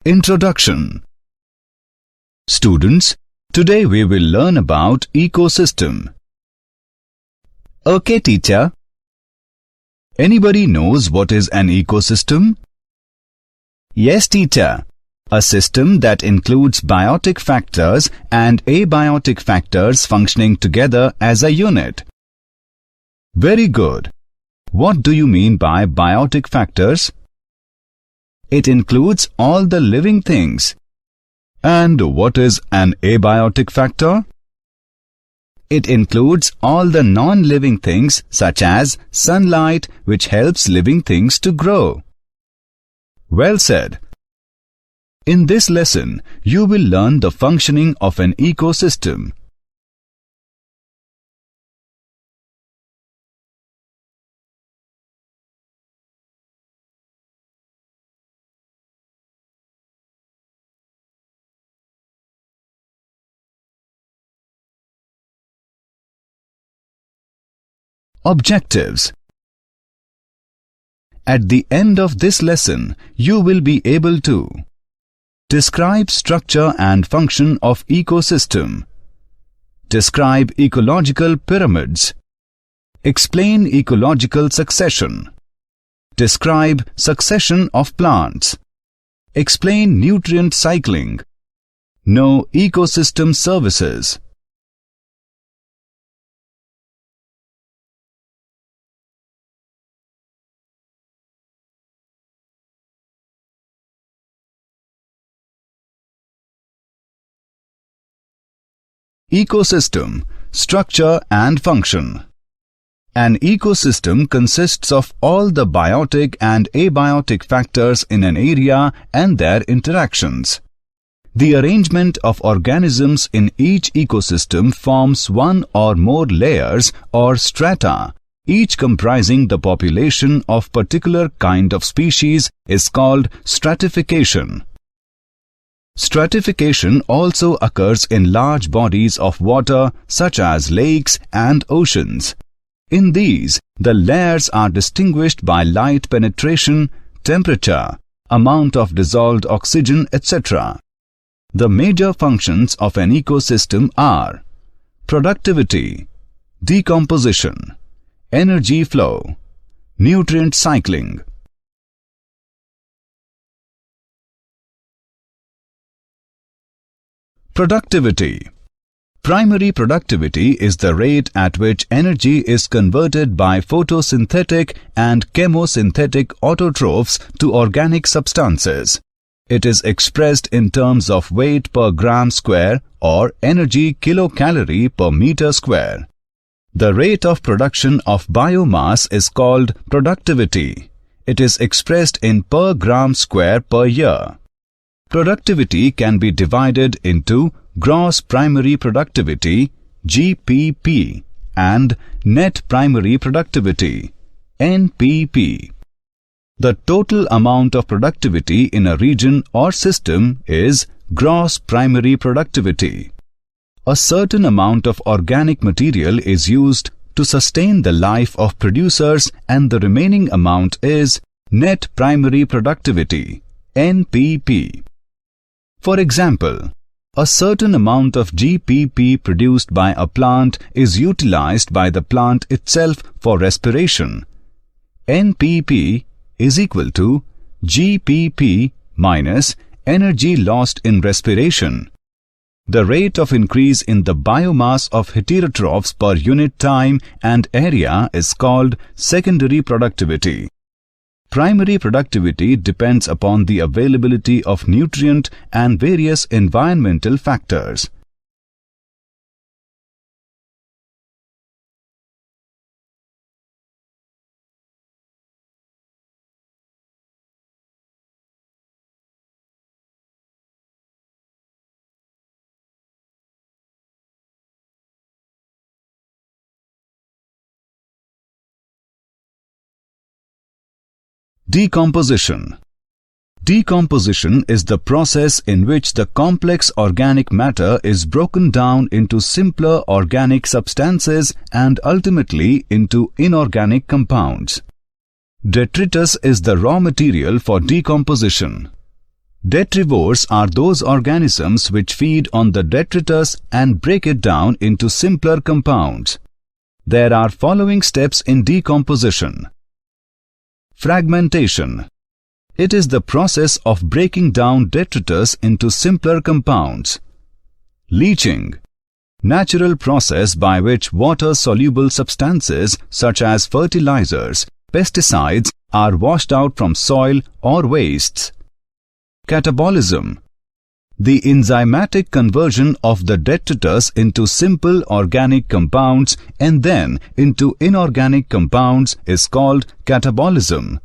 Introduction. Students, today we will learn about ecosystem. Okay, teacher. Anybody knows what is an ecosystem? Yes, teacher. A system that includes biotic factors and abiotic factors functioning together as a unit. Very good. What do you mean by biotic factors? It includes all the living things. And what is an abiotic factor? It includes all the non-living things such as sunlight, which helps living things to grow. Well said. In this lesson, you will learn the functioning of an ecosystem. Objectives. At the end of this lesson, you will be able to describe structure and function of ecosystem, describe ecological pyramids, explain ecological succession, describe succession of plants, explain nutrient cycling, know ecosystem services. Ecosystem, structure and function. An ecosystem consists of all the biotic and abiotic factors in an area and their interactions. The arrangement of organisms in each ecosystem forms one or more layers or strata, each comprising the population of particular kind of species is called stratification. Stratification also occurs in large bodies of water such as lakes and oceans. In these, the layers are distinguished by light penetration, temperature, amount of dissolved oxygen, etc. The major functions of an ecosystem are productivity, decomposition, energy flow, nutrient cycling. Productivity. Primary productivity is the rate at which energy is converted by photosynthetic and chemosynthetic autotrophs to organic substances. It is expressed in terms of weight per gram square or energy kilocalorie per meter square. The rate of production of biomass is called productivity. It is expressed in per gram square per year. Productivity can be divided into gross primary productivity (GPP) and net primary productivity (NPP). The total amount of productivity in a region or system is gross primary productivity. A certain amount of organic material is used to sustain the life of producers and the remaining amount is net primary productivity (NPP). For example, a certain amount of GPP produced by a plant is utilized by the plant itself for respiration. NPP is equal to GPP minus energy lost in respiration. The rate of increase in the biomass of heterotrophs per unit time and area is called secondary productivity. Primary productivity depends upon the availability of nutrient and various environmental factors. Decomposition. Decomposition is the process in which the complex organic matter is broken down into simpler organic substances and ultimately into inorganic compounds. Detritus is the raw material for decomposition. Detrivores are those organisms which feed on the detritus and break it down into simpler compounds. There are following steps in decomposition. Fragmentation. It is the process of breaking down detritus into simpler compounds. Leaching. Natural process by which water-soluble substances such as fertilizers, pesticides are washed out from soil or wastes. Catabolism. The enzymatic conversion of the detritus into simple organic compounds and then into inorganic compounds is called catabolism.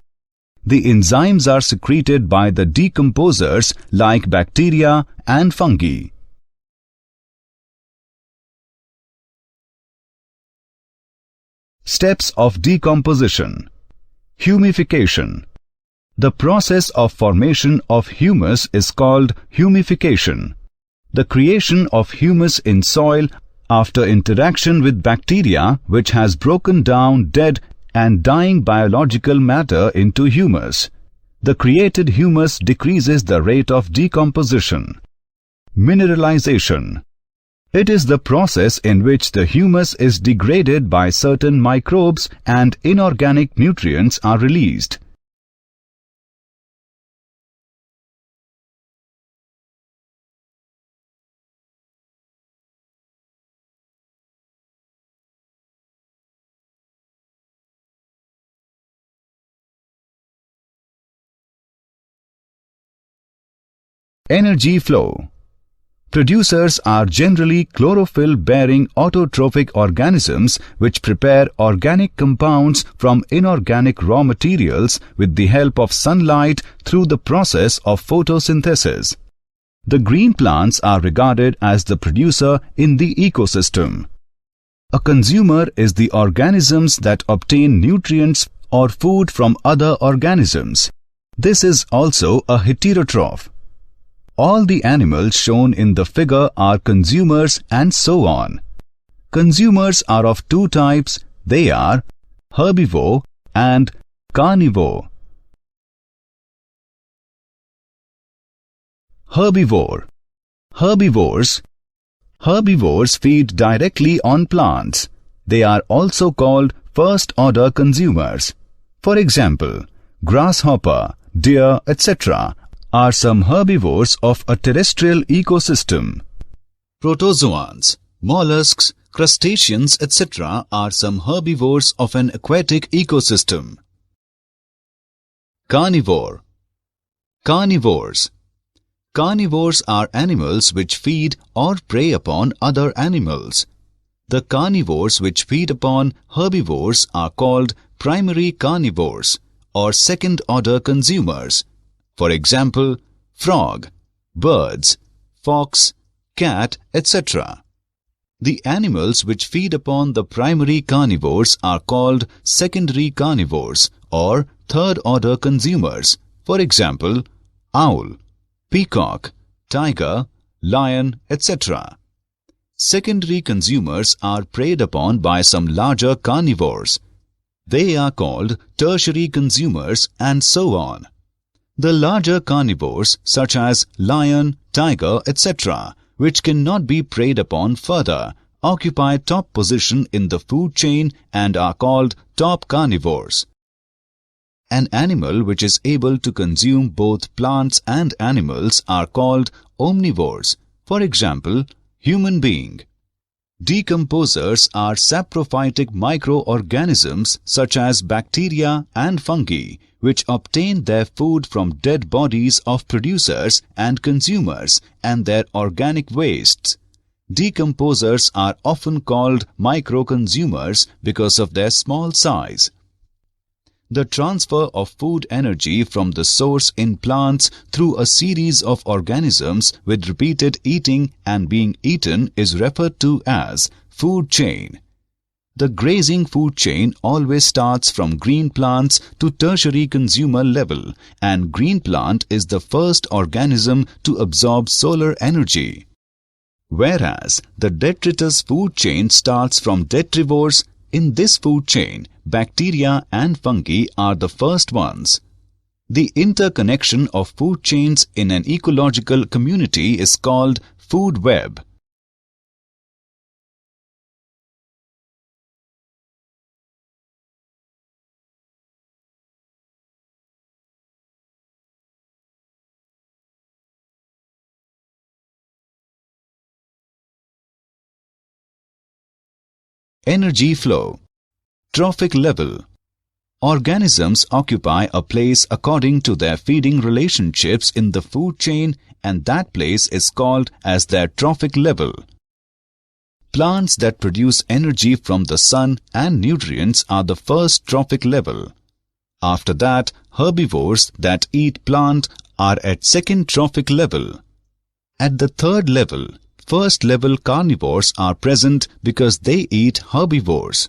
The enzymes are secreted by the decomposers like bacteria and fungi. Steps of decomposition. Humification. The process of formation of humus is called humification. The creation of humus in soil after interaction with bacteria which has broken down dead and dying biological matter into humus. The created humus decreases the rate of decomposition. Mineralization. It is the process in which the humus is degraded by certain microbes and inorganic nutrients are released. Energy flow. Producers are generally chlorophyll-bearing autotrophic organisms which prepare organic compounds from inorganic raw materials with the help of sunlight through the process of photosynthesis. The green plants are regarded as the producer in the ecosystem. A consumer is the organisms that obtain nutrients or food from other organisms. This is also a heterotroph. All the animals shown in the figure are consumers and so on. Consumers are of two types. They are herbivore and carnivore. Herbivore. Herbivores feed directly on plants. They are also called first-order consumers. For example, grasshopper, deer, etc. are some herbivores of a terrestrial ecosystem. Protozoans, mollusks, crustaceans, etc. are some herbivores of an aquatic ecosystem. Carnivore. Carnivores are animals which feed or prey upon other animals. The carnivores which feed upon herbivores are called primary carnivores or second-order consumers. For example, frog, birds, fox, cat, etc. The animals which feed upon the primary carnivores are called secondary carnivores or third-order consumers. For example, owl, peacock, tiger, lion, etc. Secondary consumers are preyed upon by some larger carnivores. They are called tertiary consumers and so on. The larger carnivores such as lion, tiger, etc., which cannot be preyed upon further, occupy top position in the food chain and are called top carnivores. An animal which is able to consume both plants and animals are called omnivores. For example, human being. Decomposers are saprophytic microorganisms such as bacteria and fungi, which obtain their food from dead bodies of producers and consumers and their organic wastes. Decomposers are often called microconsumers because of their small size. The transfer of food energy from the source in plants through a series of organisms with repeated eating and being eaten is referred to as food chain. The grazing food chain always starts from green plants to tertiary consumer level, and green plant is the first organism to absorb solar energy. Whereas the detritus food chain starts from detrivores, in this food chain, bacteria and fungi are the first ones. The interconnection of food chains in an ecological community is called food web. Energy flow. Trophic level. Organisms occupy a place according to their feeding relationships in the food chain, and that place is called as their trophic level. Plants that produce energy from the sun and nutrients are the first trophic level. After that, herbivores that eat plant are at second trophic level. At the third level, first level carnivores are present because they eat herbivores.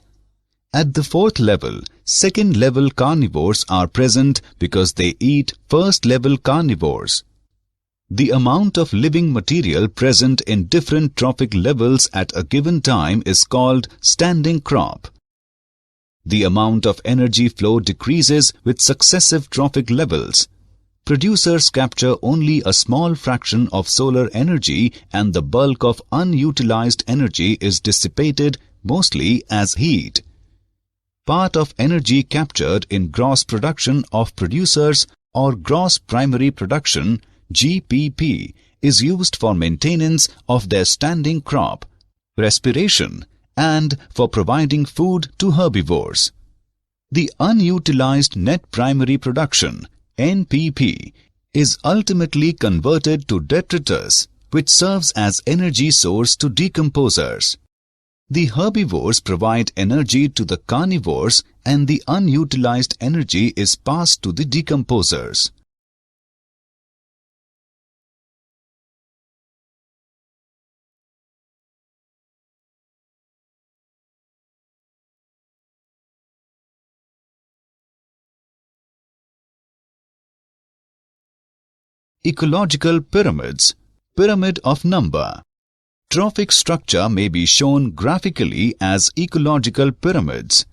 At the fourth level, second level carnivores are present because they eat first level carnivores. The amount of living material present in different trophic levels at a given time is called standing crop. The amount of energy flow decreases with successive trophic levels. Producers capture only a small fraction of solar energy, and the bulk of unutilized energy is dissipated mostly as heat. Part of energy captured in gross production of producers or gross primary production (GPP) is used for maintenance of their standing crop, respiration, and for providing food to herbivores. The unutilized net primary production (NPP) is ultimately converted to detritus, which serves as energy source to decomposers. The herbivores provide energy to the carnivores, and the unutilized energy is passed to the decomposers. Ecological pyramids. Pyramid of number. Trophic structure may be shown graphically as ecological pyramids.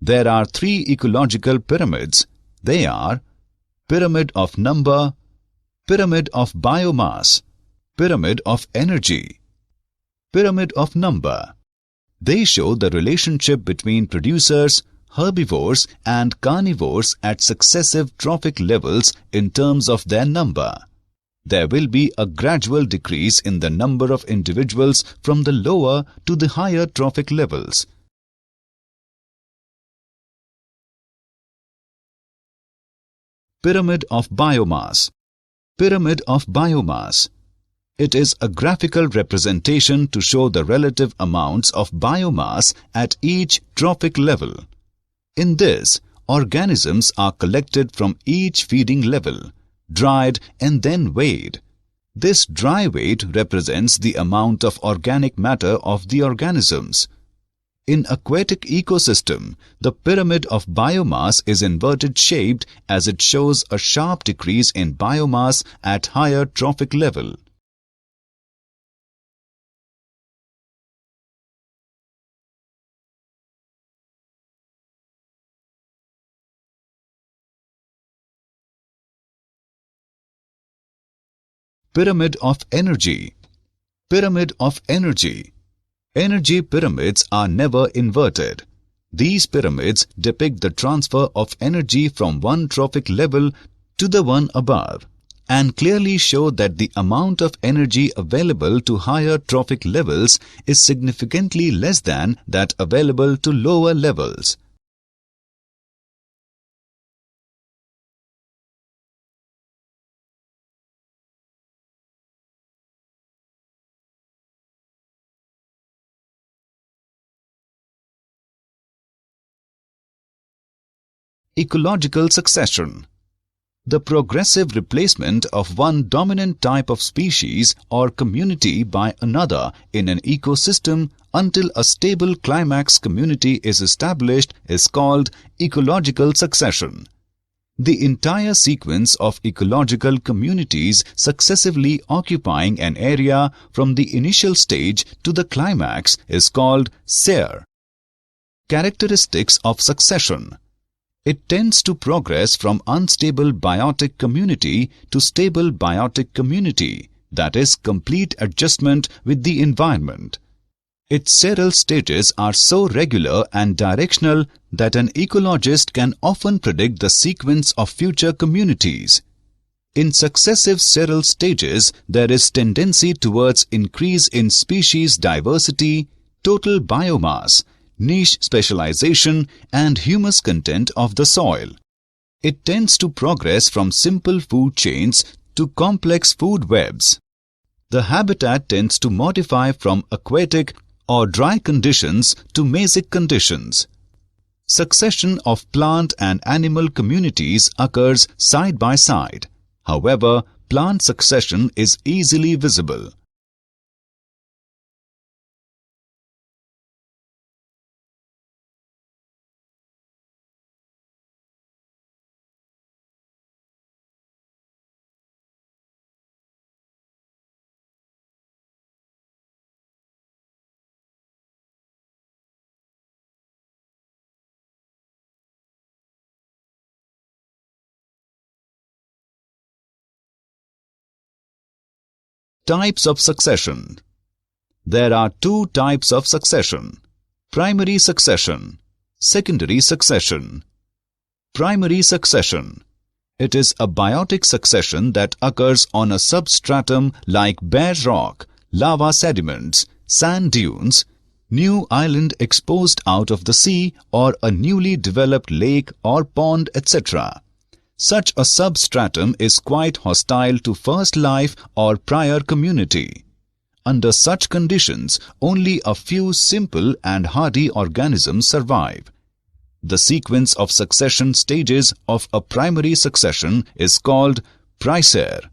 There are three ecological pyramids. They are pyramid of number, pyramid of biomass, pyramid of energy. Pyramid of number. They show the relationship between producers, herbivores and carnivores at successive trophic levels in terms of their number. There will be a gradual decrease in the number of individuals from the lower to the higher trophic levels. Pyramid of biomass. Pyramid of biomass. It is a graphical representation to show the relative amounts of biomass at each trophic level. In this, organisms are collected from each feeding level, dried and then weighed. This dry weight represents the amount of organic matter of the organisms. In aquatic ecosystem, the pyramid of biomass is inverted shaped as it shows a sharp decrease in biomass at higher trophic level. Pyramid of energy. Pyramid of energy. Energy pyramids are never inverted. These pyramids depict the transfer of energy from one trophic level to the one above, and clearly show that the amount of energy available to higher trophic levels is significantly less than that available to lower levels. Ecological succession. The progressive replacement of one dominant type of species or community by another in an ecosystem until a stable climax community is established is called ecological succession. The entire sequence of ecological communities successively occupying an area from the initial stage to the climax is called SEAR. Characteristics of succession. It tends to progress from unstable biotic community to stable biotic community, that is, complete adjustment with the environment. Its seral stages are so regular and directional that an ecologist can often predict the sequence of future communities. In successive seral stages, there is tendency towards increase in species diversity, total biomass, niche specialization, and humus content of the soil. It tends to progress from simple food chains to complex food webs. The habitat tends to modify from aquatic or dry conditions to mesic conditions. Succession of plant and animal communities occurs side by side. However, plant succession is easily visible. Types of succession. There are two types of succession: primary succession, secondary succession. Primary succession. It is a biotic succession that occurs on a substratum like bare rock, lava sediments, sand dunes, new island exposed out of the sea, or a newly developed lake or pond, etc. Such a substratum is quite hostile to first life or prior community. Under such conditions, only a few simple and hardy organisms survive. The sequence of succession stages of a primary succession is called Pricer.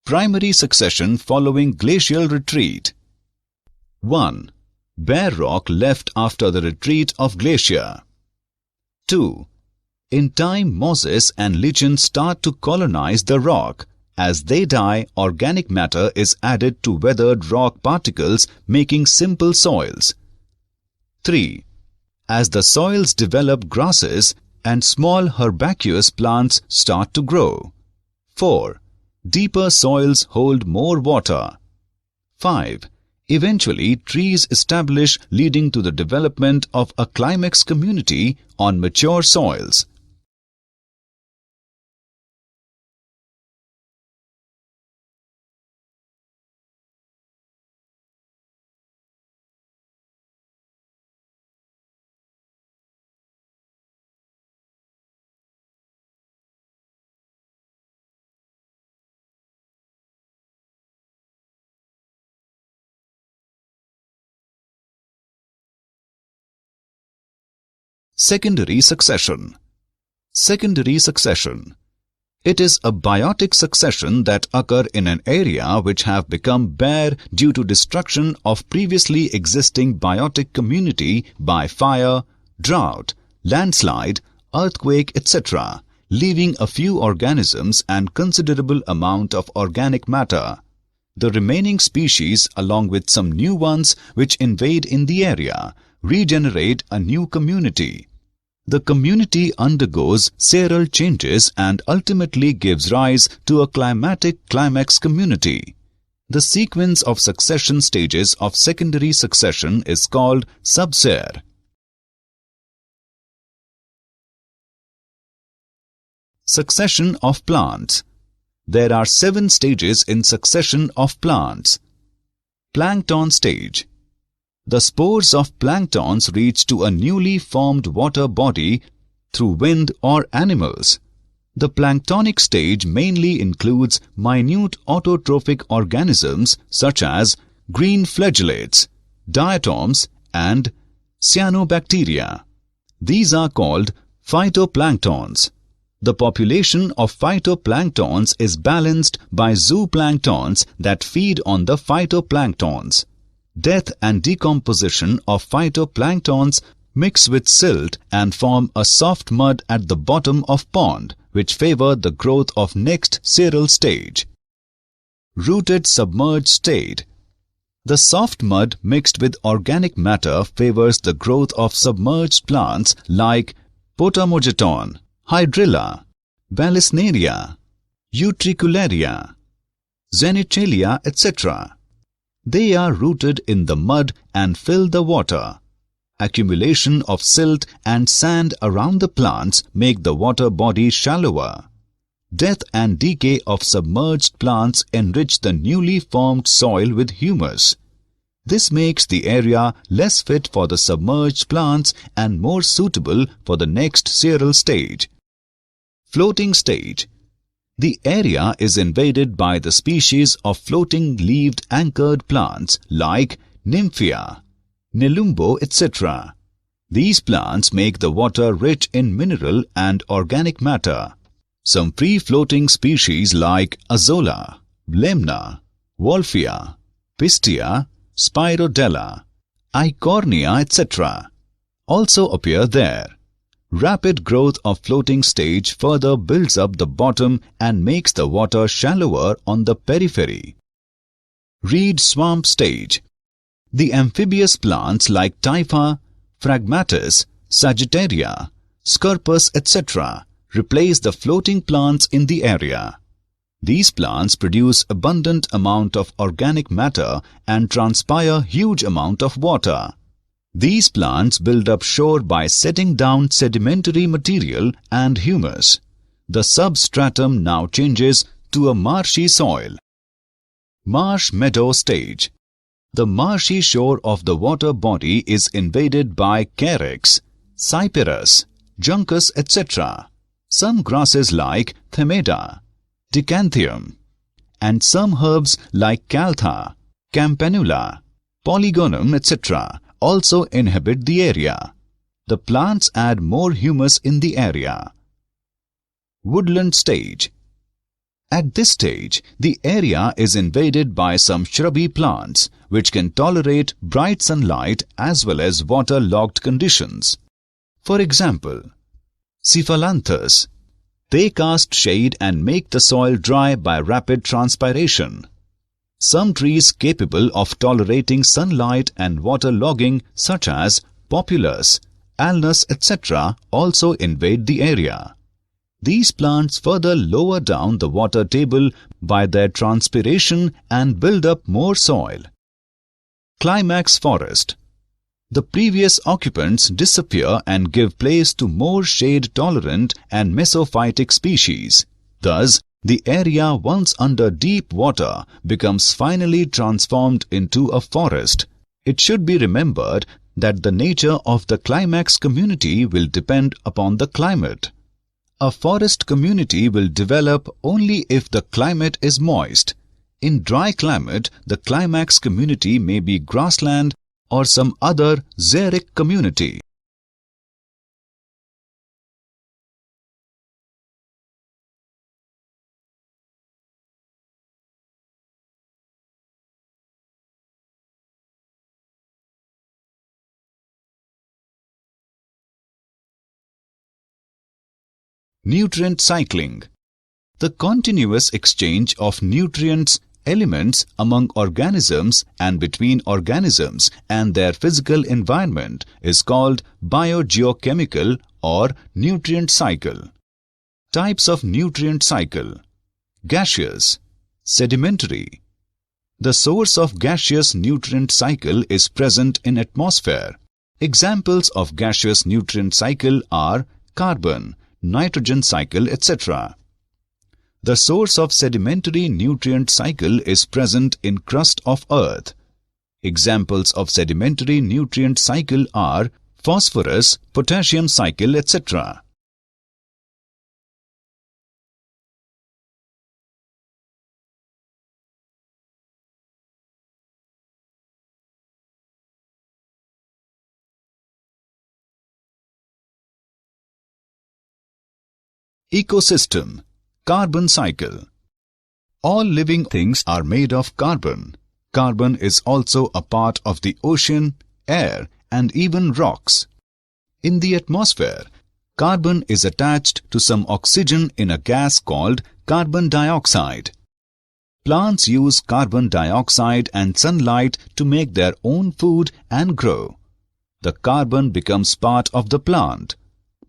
Primary succession following glacial retreat. 1. Bare rock left after the retreat of glacier. 2. In time, mosses and lichen start to colonize the rock. As they die, organic matter is added to weathered rock particles, making simple soils. 3. As the soils develop, grasses and small herbaceous plants start to grow. 4. Deeper soils hold more water. 5. Eventually, trees establish, leading to the development of a climax community on mature soils. Secondary succession. Secondary succession. It is a biotic succession that occur in an area which have become bare due to destruction of previously existing biotic community by fire, drought, landslide, earthquake, etc., leaving a few organisms and considerable amount of organic matter. The remaining species, along with some new ones which invade in the area, regenerate a new community. The community undergoes seral changes and ultimately gives rise to a climatic climax community. The sequence of succession stages of secondary succession is called subSEAR. Succession of plants. There are 7 stages in succession of plants. Plankton stage. The spores of planktons reach to a newly formed water body through wind or animals. The planktonic stage mainly includes minute autotrophic organisms such as green flagellates, diatoms, and cyanobacteria. These are called phytoplanktons. The population of phytoplanktons is balanced by zooplanktons that feed on the phytoplanktons. Death and decomposition of phytoplanktons mix with silt and form a soft mud at the bottom of pond, which favor the growth of next seral stage. Rooted submerged state. The soft mud mixed with organic matter favors the growth of submerged plants like Potamogeton, Hydrilla, Vallisneria, Utricularia, Zenichelia, etc. They are rooted in the mud and fill the water. Accumulation of silt and sand around the plants make the water body shallower. Death and decay of submerged plants enrich the newly formed soil with humus. This makes the area less fit for the submerged plants and more suitable for the next seral stage. Floating stage. The area is invaded by the species of floating-leaved anchored plants like Nymphea, Nelumbo, etc. These plants make the water rich in mineral and organic matter. Some free-floating species like Azolla, Lemna, Wolfia, Pistia, Spirodella, Eichhornia, etc. also appear there. Rapid growth of floating stage further builds up the bottom and makes the water shallower on the periphery. Reed swamp stage. The amphibious plants like Typha, Phragmatis, Sagittaria, Scirpus, etc. replace the floating plants in the area. These plants produce abundant amount of organic matter and transpire huge amount of water. These plants build up shore by setting down sedimentary material and humus. The substratum now changes to a marshy soil. Marsh meadow stage. The marshy shore of the water body is invaded by Carex, Cyperus, Juncus, etc. Some grasses like Themeda, Decanthium, and some herbs like Caltha, Campanula, Polygonum, etc. also inhabit the area. The plants add more humus in the area. Woodland stage. At this stage, the area is invaded by some shrubby plants which can tolerate bright sunlight as well as water-logged conditions. For example, Cephalanthus. They cast shade and make the soil dry by rapid transpiration. Some trees capable of tolerating sunlight and water logging such as Populus, Alnus, etc. also invade the area. These plants further lower down the water table by their transpiration and build up more soil. Climax forest. The previous occupants disappear and give place to more shade-tolerant and mesophytic species. Thus, the area once under deep water becomes finally transformed into a forest. It should be remembered that the nature of the climax community will depend upon the climate. A forest community will develop only if the climate is moist. In dry climate, the climax community may be grassland or some other xeric community. Nutrient cycling. The continuous exchange of nutrients, elements among organisms and between organisms and their physical environment is called biogeochemical or nutrient cycle. Types of nutrient cycle. Gaseous, sedimentary. The source of gaseous nutrient cycle is present in atmosphere. Examples of gaseous nutrient cycle are carbon, nitrogen cycle, etc. The source of sedimentary nutrient cycle is present in crust of earth. Examples of sedimentary nutrient cycle are phosphorus, potassium cycle, etc. Ecosystem. Carbon cycle. All living things are made of carbon. Carbon is also a part of the ocean, air, and even rocks. In the atmosphere, carbon is attached to some oxygen in a gas called carbon dioxide. Plants use carbon dioxide and sunlight to make their own food and grow. The carbon becomes part of the plant.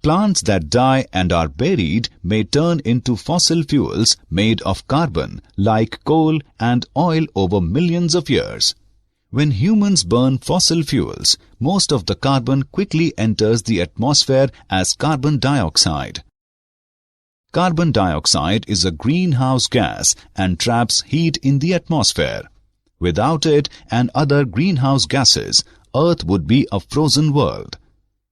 Plants that die and are buried may turn into fossil fuels made of carbon, like coal and oil, over millions of years. When humans burn fossil fuels, most of the carbon quickly enters the atmosphere as carbon dioxide. Carbon dioxide is a greenhouse gas and traps heat in the atmosphere. Without it and other greenhouse gases, Earth would be a frozen world.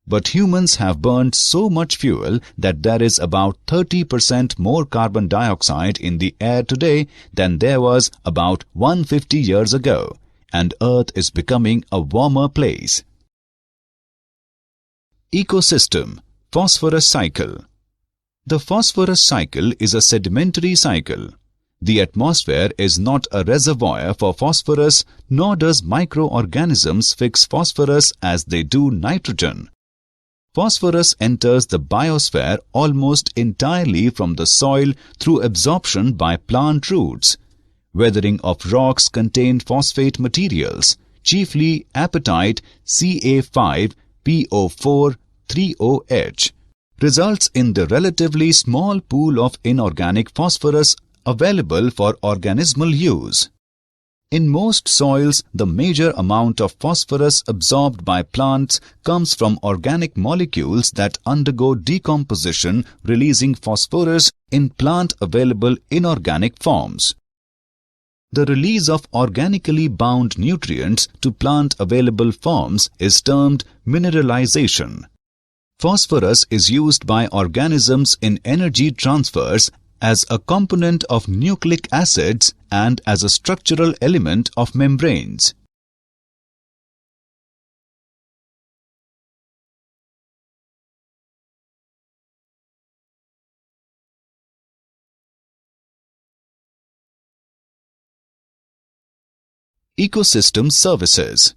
But humans have burned so much fuel that there is about 30% more carbon dioxide in the air today than there was about 150 years ago, and Earth is becoming a warmer place. Ecosystem, phosphorus cycle. The phosphorus cycle is a sedimentary cycle. The atmosphere is not a reservoir for phosphorus, nor does microorganisms fix phosphorus as they do nitrogen. Phosphorus enters the biosphere almost entirely from the soil through absorption by plant roots. Weathering of rocks contain phosphate materials, chiefly apatite Ca5PO4 3OH, results in the relatively small pool of inorganic phosphorus available for organismal use. In most soils, the major amount of phosphorus absorbed by plants comes from organic molecules that undergo decomposition, releasing phosphorus in plant-available inorganic forms. The release of organically bound nutrients to plant-available forms is termed mineralization. Phosphorus is used by organisms in energy transfers as a component of nucleic acids and as a structural element of membranes. Ecosystem services.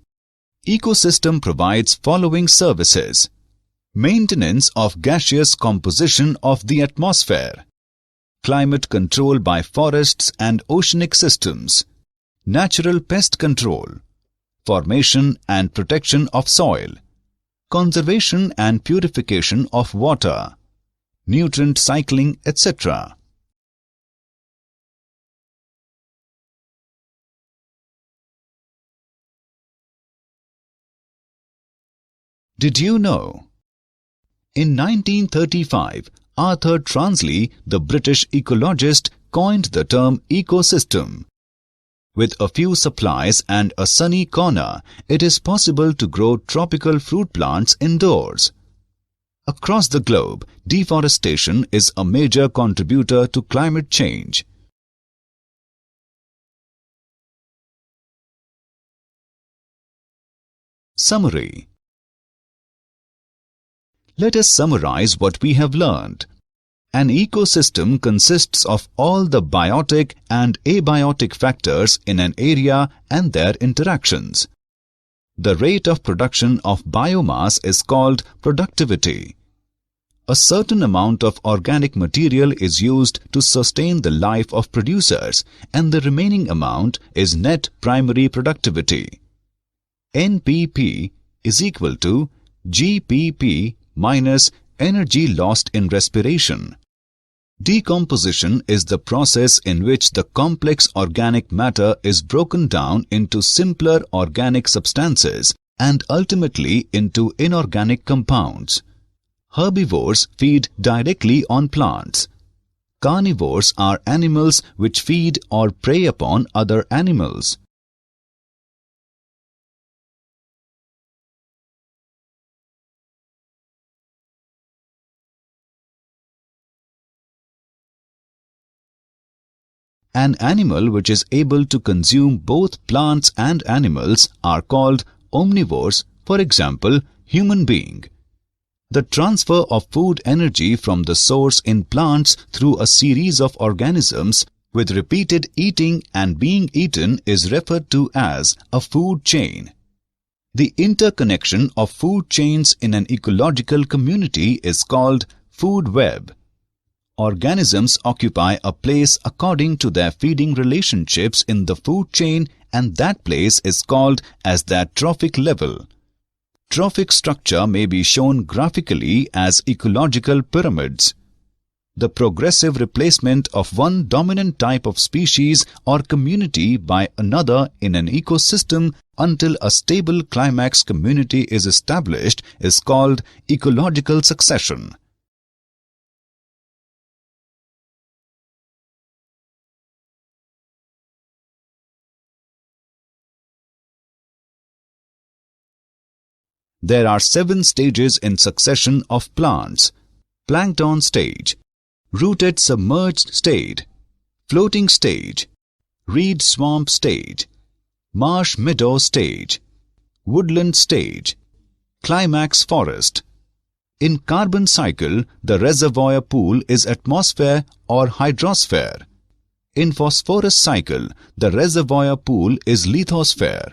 Ecosystem provides following services: maintenance of gaseous composition of the atmosphere, climate control by forests and oceanic systems, natural pest control, formation and protection of soil, conservation and purification of water, nutrient cycling, etc. Did you know? In 1935, Arthur Transley, the British ecologist, coined the term ecosystem. With a few supplies and a sunny corner, it is possible to grow tropical fruit plants indoors. Across the globe, deforestation is a major contributor to climate change. Summary. Let us summarize what we have learned. An ecosystem consists of all the biotic and abiotic factors in an area and their interactions. The rate of production of biomass is called productivity. A certain amount of organic material is used to sustain the life of producers, and the remaining amount is net primary productivity. NPP is equal to GPP minus energy lost in respiration. Decomposition is the process in which the complex organic matter is broken down into simpler organic substances and ultimately into inorganic compounds. Herbivores feed directly on plants. Carnivores are animals which feed or prey upon other animals. An animal which is able to consume both plants and animals are called omnivores, for example, human being. The transfer of food energy from the source in plants through a series of organisms with repeated eating and being eaten is referred to as a food chain. The interconnection of food chains in an ecological community is called food web. Organisms occupy a place according to their feeding relationships in the food chain, and that place is called as their trophic level. Trophic structure may be shown graphically as ecological pyramids. The progressive replacement of one dominant type of species or community by another in an ecosystem until a stable climax community is established is called ecological succession. There are 7 stages in succession of plants: plankton stage, rooted submerged stage, floating stage, reed swamp stage, marsh meadow stage, woodland stage, climax forest. In carbon cycle, the reservoir pool is atmosphere or hydrosphere. In phosphorus cycle, the reservoir pool is lithosphere.